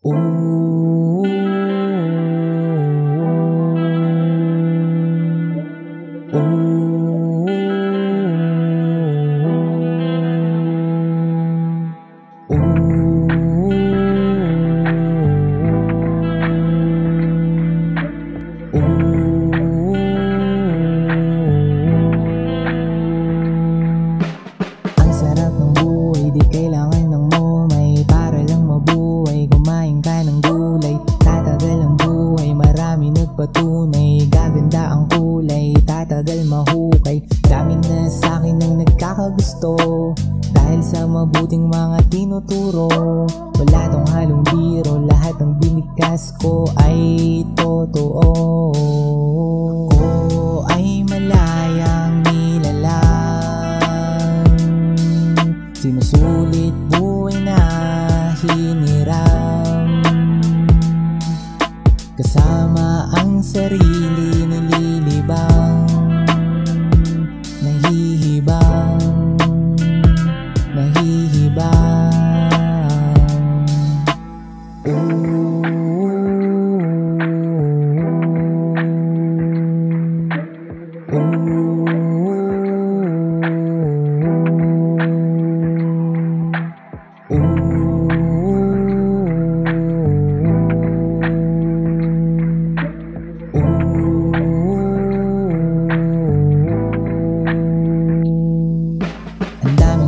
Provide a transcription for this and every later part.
Ooh, ang sarap ng buhay, di kailangan ng momay para lang mabuhay. Kumain ka ng gulay, tatagal ang buhay. Marami nagpatunay, gaganda ang kulay, tatagal mahukay. Dami na sa'kin ang nagkakagusto dahil sa mabuting mga tinuturo. Wala tong halong biro, lahat ng binikas ko ay totoo. Ako ay malayang nilalang, sinusulit buhay na hiniram. Kasama ang sarili nililibang, nahihibang, nahihibang.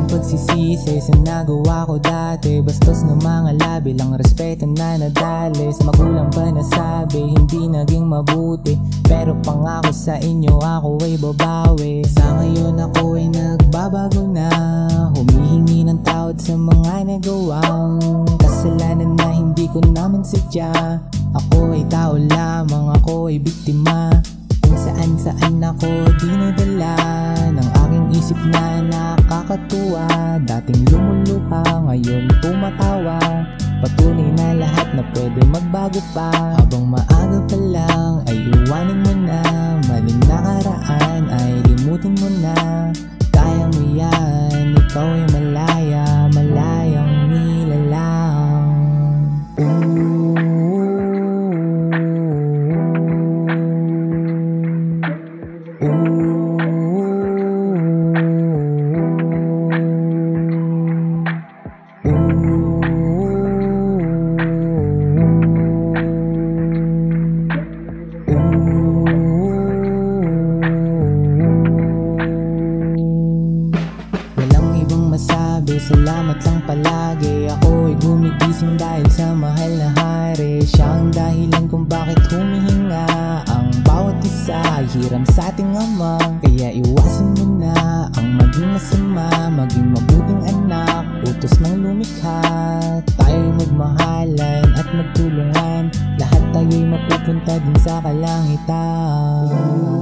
Pagsisisi sa nagawa ko dati, bastos ng mga labi lang respeto na nadali. Sa magulang pa nasabi, hindi naging mabuti, pero pangako sa inyo ako ay babawi. Sa ngayon ako ay nagbabago na, humihingi ng tawad sa mga nagawang kasalanan na hindi ko naman sadya. Ako ay tao lamang, ako ay biktima, kung saan ako dinadala ng aking isip na nakakatuwa. Dating lumuluha, ngayon tumatawa. Patunay na lahat na pwede magbago pa. Habang maaga pa lang ay iwanin mo na, maling nakaraan ay limutin mo na. Kaya mo yan, ikaw ay malaya, malayang nilalang. Salamat lang palagi, ako ay gumigising dahil sa mahal na hari. Siya ang dahilan kung bakit humihinga ang bawat isa ay hiram sa ating ama. Kaya iwasan mo na ang maging masama, maging mabuting anak, utos ng lumikha. Tayo'y magmahalan at magtulungan, lahat tayo'y mapupunta din sa kalangitan.